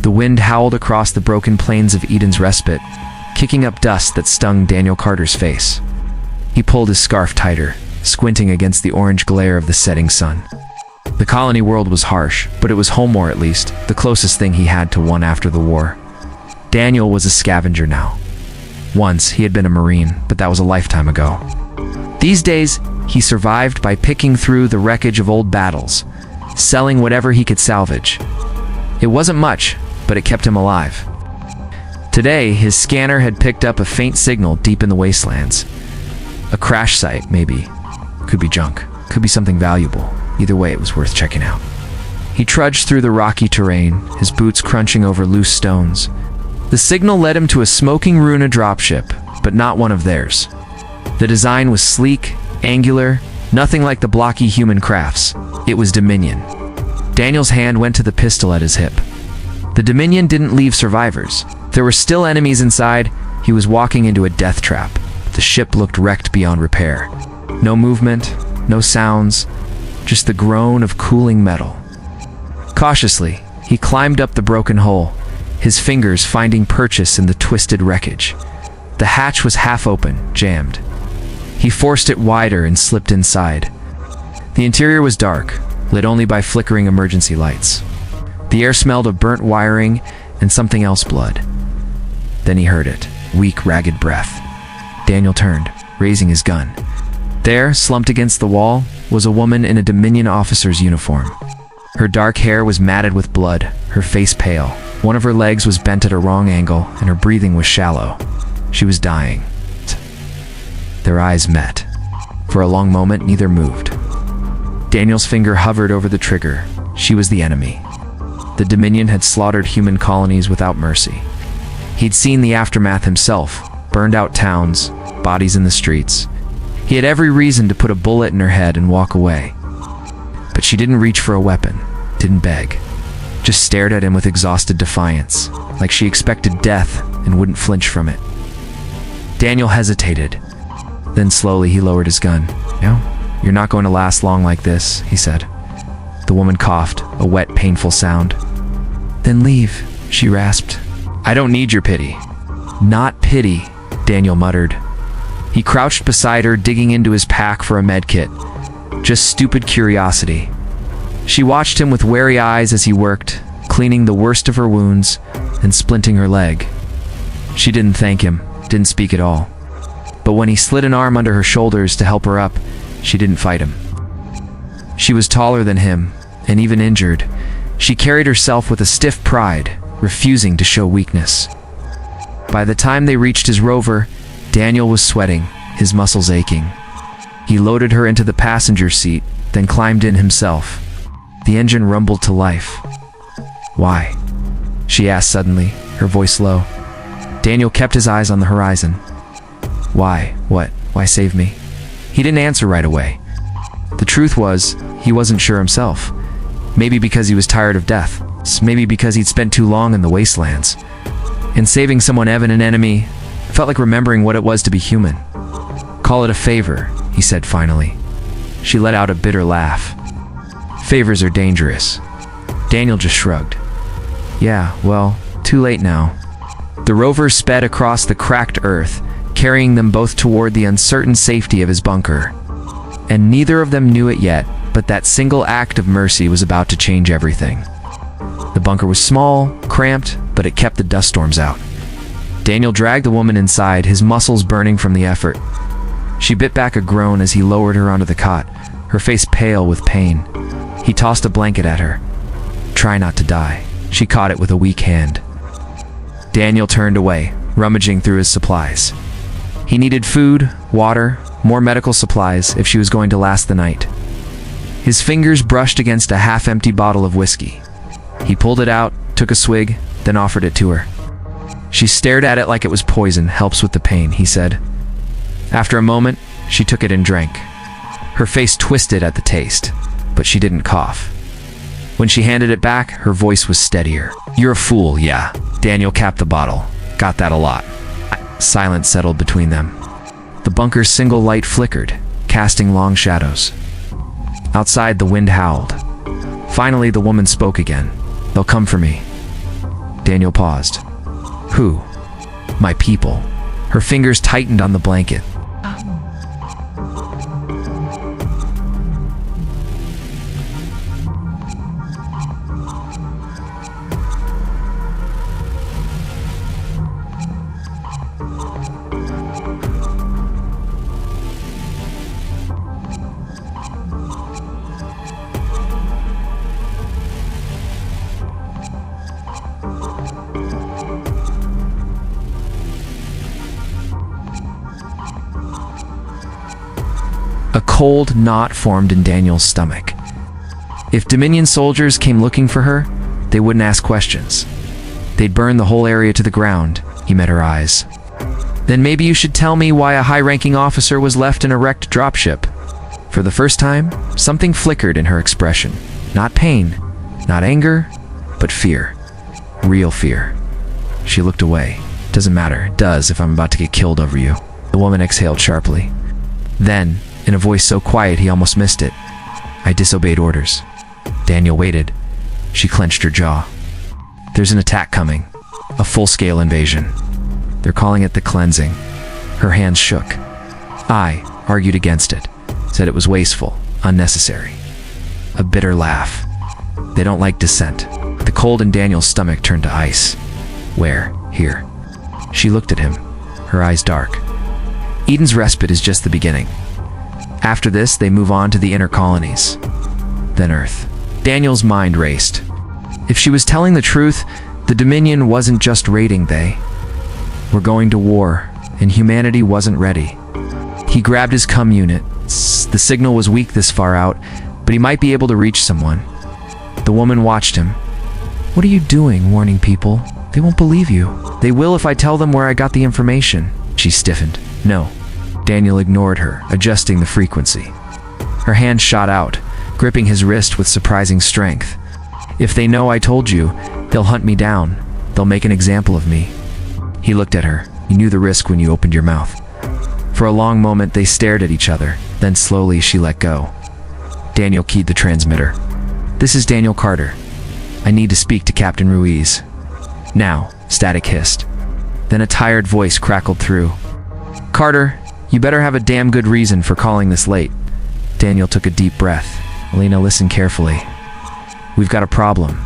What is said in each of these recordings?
The wind howled across the broken plains of Eden's respite, kicking up dust that stung Daniel Carter's face. He pulled his scarf tighter, squinting against the orange glare of the setting sun. The colony world was harsh, but it was home, or at least the closest thing he had to one after the war. Daniel was a scavenger now. Once he had been a Marine, but that was a lifetime ago. These days, he survived by picking through the wreckage of old battles, selling whatever he could salvage. It wasn't much, but it kept him alive. Today, his scanner had picked up a faint signal deep in the wastelands. A crash site, maybe. Could be junk. Could be something valuable. Either way, it was worth checking out. He trudged through the rocky terrain, his boots crunching over loose stones. The signal led him to a smoking Runa dropship, but not one of theirs. The design was sleek, angular, nothing like the blocky human crafts. It was Dominion. Daniel's hand went to the pistol at his hip. The Dominion didn't leave survivors. There were still enemies inside. He was walking into a death trap. The ship looked wrecked beyond repair. No movement, no sounds, just the groan of cooling metal. Cautiously, he climbed up the broken hull, his fingers finding purchase in the twisted wreckage. The hatch was half open, jammed. He forced it wider and slipped inside. The interior was dark, lit only by flickering emergency lights. The air smelled of burnt wiring and something else, blood. Then he heard it, weak, ragged breath. Daniel turned, raising his gun. There, slumped against the wall, was a woman in a Dominion officer's uniform. Her dark hair was matted with blood, her face pale. One of her legs was bent at a wrong angle, and her breathing was shallow. She was dying. Their eyes met. For a long moment, neither moved. Daniel's finger hovered over the trigger. She was the enemy. The Dominion had slaughtered human colonies without mercy. He'd seen the aftermath himself, burned out towns, bodies in the streets. He had every reason to put a bullet in her head and walk away. But she didn't reach for a weapon, didn't beg, just stared at him with exhausted defiance, like she expected death and wouldn't flinch from it. Daniel hesitated. Then slowly he lowered his gun. "No, you're not going to last long like this," he said. The woman coughed, a wet, painful sound. "Then leave," she rasped. "I don't need your pity." "Not pity," Daniel muttered. He crouched beside her, digging into his pack for a medkit. Just stupid curiosity. She watched him with wary eyes as he worked, cleaning the worst of her wounds and splinting her leg. She didn't thank him, didn't speak at all. But when he slid an arm under her shoulders to help her up, she didn't fight him. She was taller than him, and even injured, she carried herself with a stiff pride, refusing to show weakness. By the time they reached his rover, Daniel was sweating, his muscles aching. He loaded her into the passenger seat, then climbed in himself. The engine rumbled to life. "Why?" she asked suddenly, her voice low. Daniel kept his eyes on the horizon. "Why? What? Why save me?" He didn't answer right away. The truth was, he wasn't sure himself. Maybe because he was tired of death. Maybe because he'd spent too long in the wastelands. And saving someone even an enemy felt like remembering what it was to be human. "Call it a favor," he said finally. She let out a bitter laugh. "Favors are dangerous." Daniel just shrugged. "Yeah, well, too late now." The rover sped across the cracked earth, carrying them both toward the uncertain safety of his bunker. And neither of them knew it yet, but that single act of mercy was about to change everything. The bunker was small, cramped, but it kept the dust storms out. Daniel dragged the woman inside, his muscles burning from the effort. She bit back a groan as he lowered her onto the cot, her face pale with pain. He tossed a blanket at her. "Try not to die." She caught it with a weak hand. Daniel turned away, rummaging through his supplies. He needed food, water, more medical supplies if she was going to last the night. His fingers brushed against a half-empty bottle of whiskey. He pulled it out, took a swig, then offered it to her. She stared at it like it was poison. "Helps with the pain," he said. After a moment, she took it and drank. Her face twisted at the taste, but she didn't cough. When she handed it back, her voice was steadier. "You're a fool, yeah." Daniel capped the bottle. "Got that a lot." Silence settled between them. The bunker's single light flickered, casting long shadows. Outside, the wind howled. Finally, the woman spoke again. "They'll come for me." Daniel paused. Who? My people. Her fingers tightened on the blanket. A cold knot formed in Daniel's stomach. If Dominion soldiers came looking for her, they wouldn't ask questions. They'd burn the whole area to the ground. He met her eyes. Then maybe you should tell me why a high-ranking officer was left in a wrecked dropship. For the first time, something flickered in her expression. Not pain, not anger, but fear. Real fear. She looked away. Doesn't matter. It does if I'm about to get killed over you. The woman exhaled sharply. Then, in a voice so quiet he almost missed it, I disobeyed orders. Daniel waited. She clenched her jaw. There's an attack coming. A full-scale invasion. They're calling it the cleansing. Her hands shook. I argued against it. Said it was wasteful, unnecessary. A bitter laugh. They don't like dissent. The cold in Daniel's stomach turned to ice. Where? Here. She looked at him, her eyes dark. Eden's respite is just the beginning. After this, they move on to the inner colonies. Then Earth. Daniel's mind raced. If she was telling the truth, the Dominion wasn't just raiding, they were going to war, and humanity wasn't ready. He grabbed his comm unit. The signal was weak this far out, but he might be able to reach someone. The woman watched him. What are you doing, warning people? They won't believe you. They will if I tell them where I got the information. She stiffened. No. Daniel ignored her, adjusting the frequency. Her hand shot out, gripping his wrist with surprising strength. If they know I told you, they'll hunt me down. They'll make an example of me. He looked at her. You knew the risk when you opened your mouth. For a long moment, they stared at each other. Then slowly, she let go. Daniel keyed the transmitter. This is Daniel Carter. I need to speak to Captain Ruiz. Now, static hissed. Then a tired voice crackled through. Carter, you better have a damn good reason for calling this late. Daniel took a deep breath. Alina listened carefully. We've got a problem.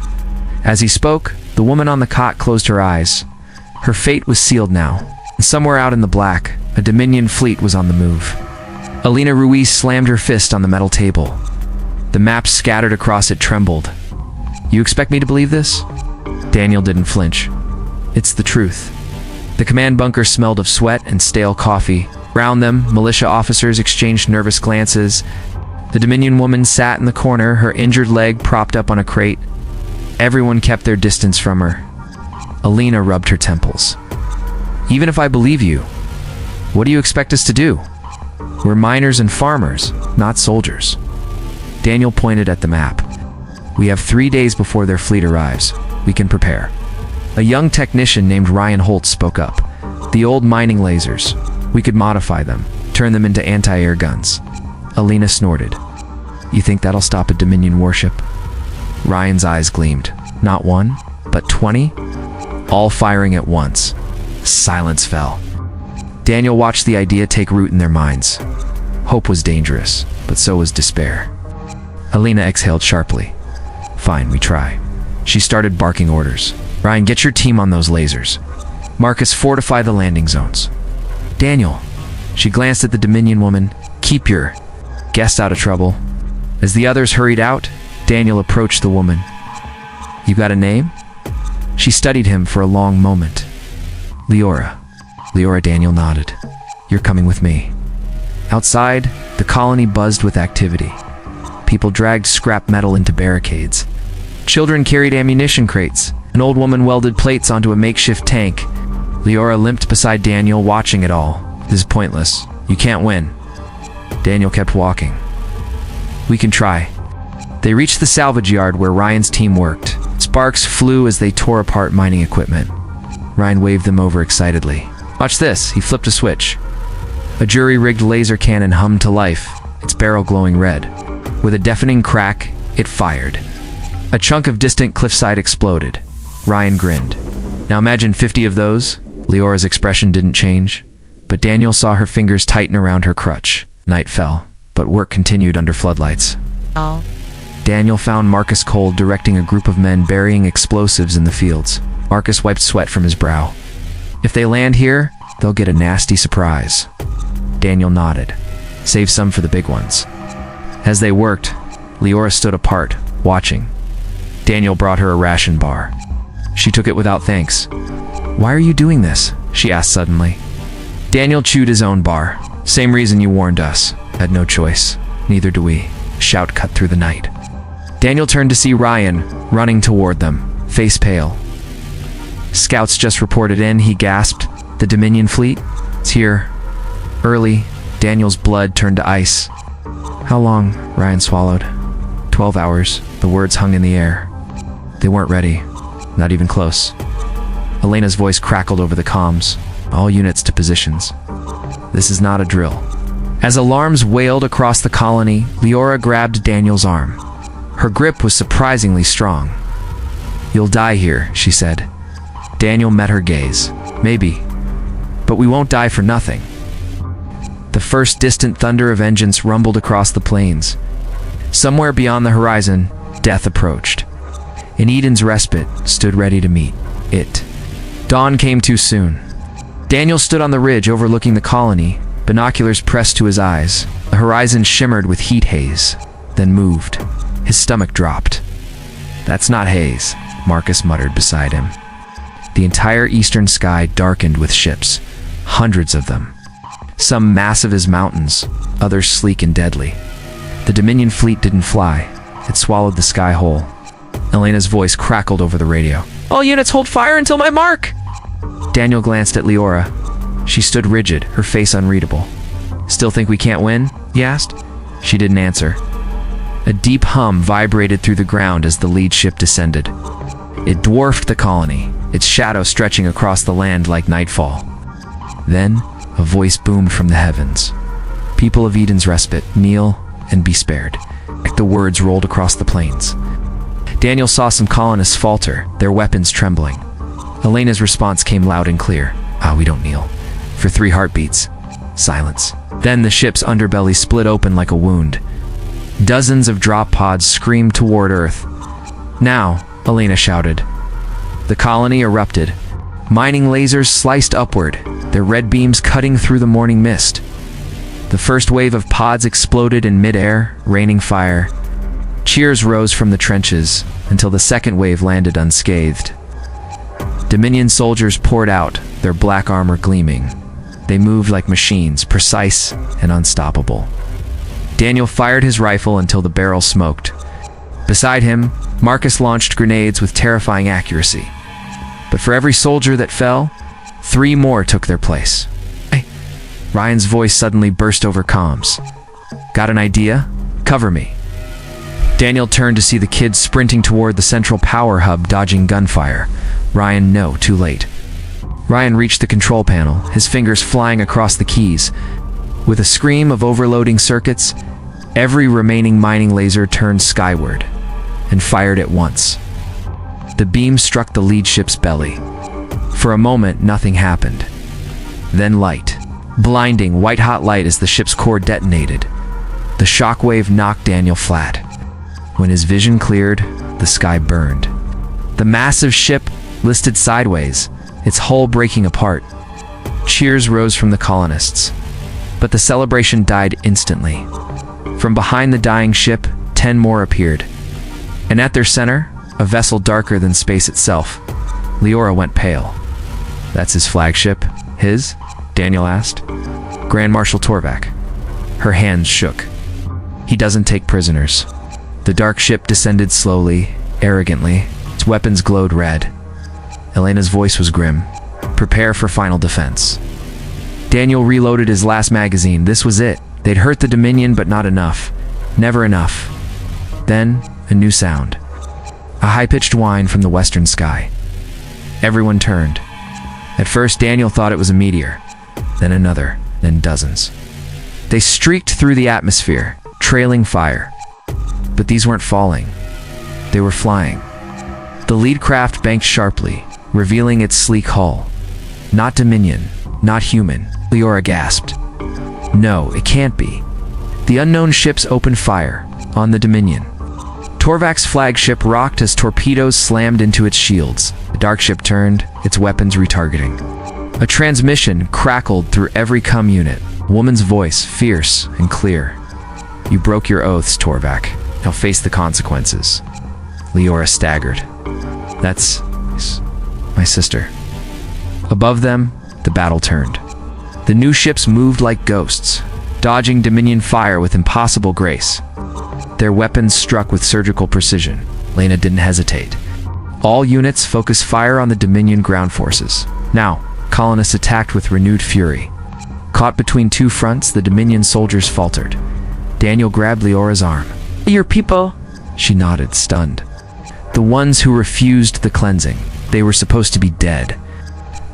As he spoke, the woman on the cot closed her eyes. Her fate was sealed now. And somewhere out in the black, a Dominion fleet was on the move. Alina Ruiz slammed her fist on the metal table. The maps scattered across it trembled. You expect me to believe this? Daniel didn't flinch. It's the truth. The command bunker smelled of sweat and stale coffee. Around them, militia officers exchanged nervous glances. The Dominion woman sat in the corner, her injured leg propped up on a crate. Everyone kept their distance from her. Alina rubbed her temples. Even if I believe you, what do you expect us to do? We're miners and farmers, not soldiers. Daniel pointed at the map. We have 3 days before their fleet arrives. We can prepare. A young technician named Ryan Holt spoke up. The old mining lasers. We could modify them, turn them into anti-air guns. Alina snorted. You think that'll stop a Dominion warship? Ryan's eyes gleamed. Not one, but 20? All firing at once. Silence fell. Daniel watched the idea take root in their minds. Hope was dangerous, but so was despair. Alina exhaled sharply. Fine, we try. She started barking orders. Ryan, get your team on those lasers. Marcus, fortify the landing zones. Daniel. She glanced at the Dominion woman. Keep your guest out of trouble. As the others hurried out, Daniel approached the woman. You got a name? She studied him for a long moment. Leora. Leora. Daniel nodded. You're coming with me. Outside, the colony buzzed with activity. People dragged scrap metal into barricades. Children carried ammunition crates. An old woman welded plates onto a makeshift tank. Leora limped beside Daniel, watching it all. This is pointless. You can't win. Daniel kept walking. We can try. They reached the salvage yard where Ryan's team worked. Sparks flew as they tore apart mining equipment. Ryan waved them over excitedly. Watch this. He flipped a switch. A jury-rigged laser cannon hummed to life, its barrel glowing red. With a deafening crack, it fired. A chunk of distant cliffside exploded. Ryan grinned. Now imagine 50 of those. Leora's expression didn't change, but Daniel saw her fingers tighten around her crutch. Night fell, but work continued under floodlights. Oh. Daniel found Marcus Cole directing a group of men burying explosives in the fields. Marcus wiped sweat from his brow. If they land here, they'll get a nasty surprise. Daniel nodded. Save some for the big ones. As they worked, Leora stood apart, watching. Daniel brought her a ration bar. She took it without thanks. "Why are you doing this?" she asked suddenly. Daniel chewed his own bar. "Same reason you warned us. Had no choice. Neither do we." A shout cut through the night. Daniel turned to see Ryan running toward them, face pale. "Scouts just reported in," he gasped. "The Dominion fleet? It's here. Early." Daniel's blood turned to ice. "How long?" Ryan swallowed. 12 hours. The words hung in the air. They weren't ready. Not even close. Elena's voice crackled over the comms. "All units to positions. This is not a drill." As alarms wailed across the colony, Leora grabbed Daniel's arm. Her grip was surprisingly strong. "You'll die here," she said. Daniel met her gaze. "Maybe. But we won't die for nothing." The first distant thunder of engines rumbled across the plains. Somewhere beyond the horizon, death approached. And Eden's respite stood ready to meet it. Dawn came too soon. Daniel stood on the ridge overlooking the colony, binoculars pressed to his eyes. The horizon shimmered with heat haze, then moved. His stomach dropped. "That's not haze," Marcus muttered beside him. The entire eastern sky darkened with ships, hundreds of them. Some massive as mountains, others sleek and deadly. The Dominion fleet didn't fly. It swallowed the sky whole. Elena's voice crackled over the radio. "All units hold fire until my mark!" Daniel glanced at Leora. She stood rigid, her face unreadable. "Still think we can't win?" he asked. She didn't answer. A deep hum vibrated through the ground as the lead ship descended. It dwarfed the colony, its shadow stretching across the land like nightfall. Then, a voice boomed from the heavens. "People of Eden's respite, kneel and be spared." The words rolled across the plains. Daniel saw some colonists falter, their weapons trembling. Elena's response came loud and clear. "We don't kneel." For 3 heartbeats. Silence. Then the ship's underbelly split open like a wound. Dozens of drop pods screamed toward Earth. "Now," Elena shouted. The colony erupted. Mining lasers sliced upward, their red beams cutting through the morning mist. The first wave of pods exploded in midair, raining fire. Cheers rose from the trenches until the second wave landed unscathed. Dominion soldiers poured out, their black armor gleaming. They moved like machines, precise and unstoppable. Daniel fired his rifle until the barrel smoked. Beside him, Marcus launched grenades with terrifying accuracy. But for every soldier that fell, 3 more took their place. "Hey!" Ryan's voice suddenly burst over comms. "Got an idea? Cover me." Daniel turned to see the kids sprinting toward the central power hub, dodging gunfire. Ryan, no, too late. Ryan reached the control panel, his fingers flying across the keys. With a scream of overloading circuits, every remaining mining laser turned skyward and fired at once. The beam struck the lead ship's belly. For a moment, nothing happened. Then light. Blinding, white-hot light as the ship's core detonated. The shockwave knocked Daniel flat. When his vision cleared, the sky burned. The massive ship listed sideways, its hull breaking apart. Cheers rose from the colonists. But the celebration died instantly. From behind the dying ship, 10 more appeared. And at their center, a vessel darker than space itself. Leora went pale. "That's his flagship? His?" Daniel asked. "Grand Marshal Torvak." Her hands shook. "He doesn't take prisoners." The dark ship descended slowly, arrogantly. Its weapons glowed red. Elena's voice was grim. "Prepare for final defense." Daniel reloaded his last magazine. This was it. They'd hurt the Dominion, but not enough. Never enough. Then, a new sound. A high-pitched whine from the western sky. Everyone turned. At first, Daniel thought it was a meteor. Then another. Then dozens. They streaked through the atmosphere, trailing fire. But these weren't falling. They were flying. The lead craft banked sharply, revealing its sleek hull. Not Dominion, not human, Leora gasped. No, it can't be. The unknown ships opened fire on the Dominion. Torvak's flagship rocked as torpedoes slammed into its shields. The dark ship turned, its weapons retargeting. A transmission crackled through every comm unit, a woman's voice fierce and clear. You broke your oaths, Torvak. Now face the consequences. Leora staggered. That's my sister. Above them, the battle turned. The new ships moved like ghosts, dodging Dominion fire with impossible grace. Their weapons struck with surgical precision. Lena didn't hesitate. All units focused fire on the Dominion ground forces. Now, colonists attacked with renewed fury. Caught between two fronts, the Dominion soldiers faltered. Daniel grabbed Leora's arm. Your people? She nodded, stunned. The ones who refused the cleansing. They were supposed to be dead.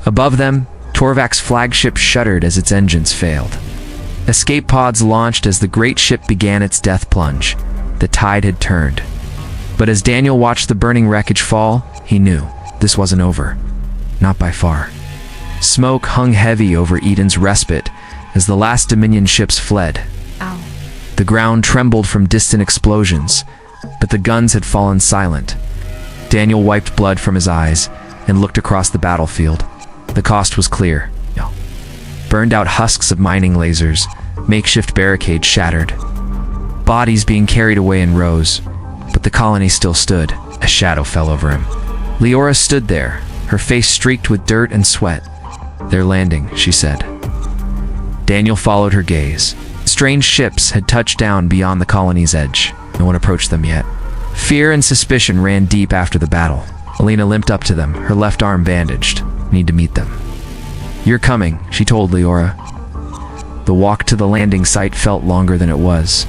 Above them, Torvak's flagship shuddered as its engines failed. Escape pods launched as the great ship began its death plunge. The tide had turned. But as Daniel watched the burning wreckage fall, he knew this wasn't over. Not by far. Smoke hung heavy over Eden's respite as the last Dominion ships fled. Ow. The ground trembled from distant explosions, but the guns had fallen silent. Daniel wiped blood from his eyes and looked across the battlefield. The cost was clear. Burned out husks of mining lasers, makeshift barricades shattered. Bodies being carried away in rows, but the colony still stood. A shadow fell over him. Leora stood there, her face streaked with dirt and sweat. They're landing, she said. Daniel followed her gaze. Strange ships had touched down beyond the colony's edge. No one approached them yet. Fear and suspicion ran deep after the battle. Alina limped up to them, her left arm bandaged. Need to meet them. You're coming, she told Leora. The walk to the landing site felt longer than it was.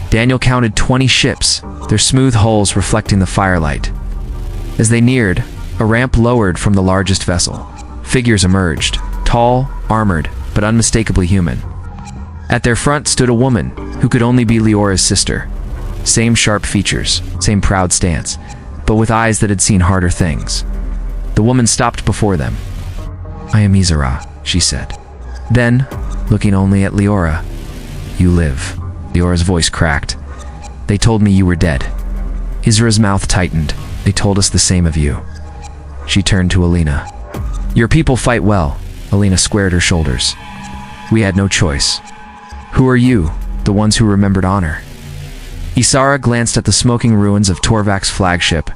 Daniel counted 20 ships, their smooth hulls reflecting the firelight. As they neared, a ramp lowered from the largest vessel. Figures emerged, tall, armored, but unmistakably human. At their front stood a woman who could only be Leora's sister. Same sharp features, same proud stance, but with eyes that had seen harder things. The woman stopped before them. I am Izara, she said. Then, looking only at Leora, you live. Leora's voice cracked. They told me you were dead. Izra's mouth tightened. They told us the same of you. She turned to Alina. Your people fight well. Alina squared her shoulders. We had no choice. Who are you, the ones who remembered honor? Isara glanced at the smoking ruins of Torvak's flagship.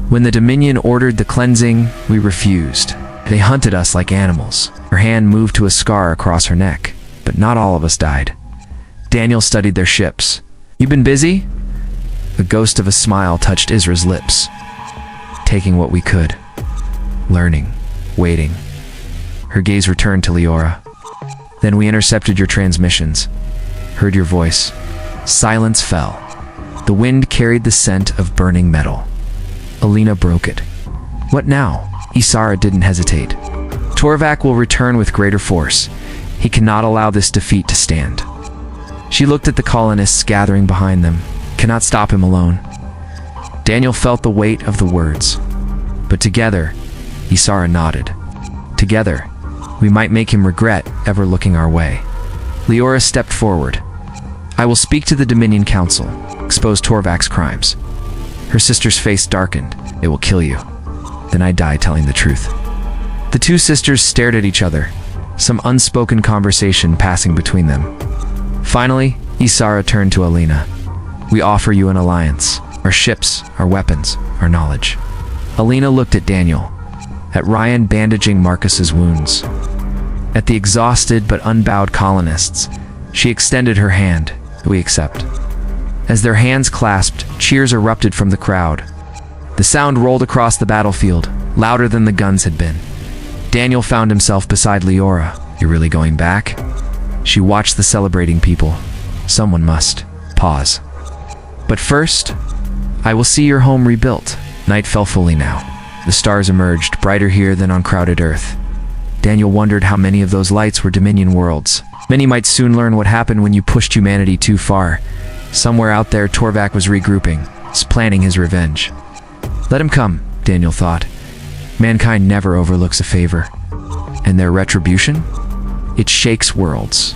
When the Dominion ordered the cleansing, we refused. They hunted us like animals. Her hand moved to a scar across her neck, but not all of us died. Daniel studied their ships. You been busy? The ghost of a smile touched Izra's lips. Taking what we could. Learning. Waiting. Her gaze returned to Leora. Then we intercepted your transmissions. Heard your voice. Silence fell. The wind carried the scent of burning metal. Alina broke it. What now? Isara didn't hesitate. Torvak will return with greater force. He cannot allow this defeat to stand. She looked at the colonists gathering behind them. Cannot stop him alone. Daniel felt the weight of the words. But together, Isara nodded. Together, we might make him regret ever looking our way. Leora stepped forward. I will speak to the Dominion Council, expose Torvak's crimes. Her sister's face darkened. It will kill you. Then I die telling the truth. The two sisters stared at each other, some unspoken conversation passing between them. Finally, Isara turned to Alina. We offer you an alliance. Our ships, our weapons, our knowledge. Alina looked at Daniel, at Ryan bandaging Marcus's wounds, at the exhausted but unbowed colonists. She extended her hand. We accept. As their hands clasped, cheers erupted from the crowd. The sound rolled across the battlefield, louder than the guns had been. Daniel found himself beside Leora. You're really going back? She watched the celebrating people. Someone must pause. But first, I will see your home rebuilt. Night fell fully now. The stars emerged, brighter here than on crowded Earth. Daniel wondered how many of those lights were Dominion worlds. Many might soon learn what happened when you pushed humanity too far. Somewhere out there, Torvak was regrouping, planning his revenge. Let him come, Daniel thought. Mankind never overlooks a favor. And their retribution? It shakes worlds.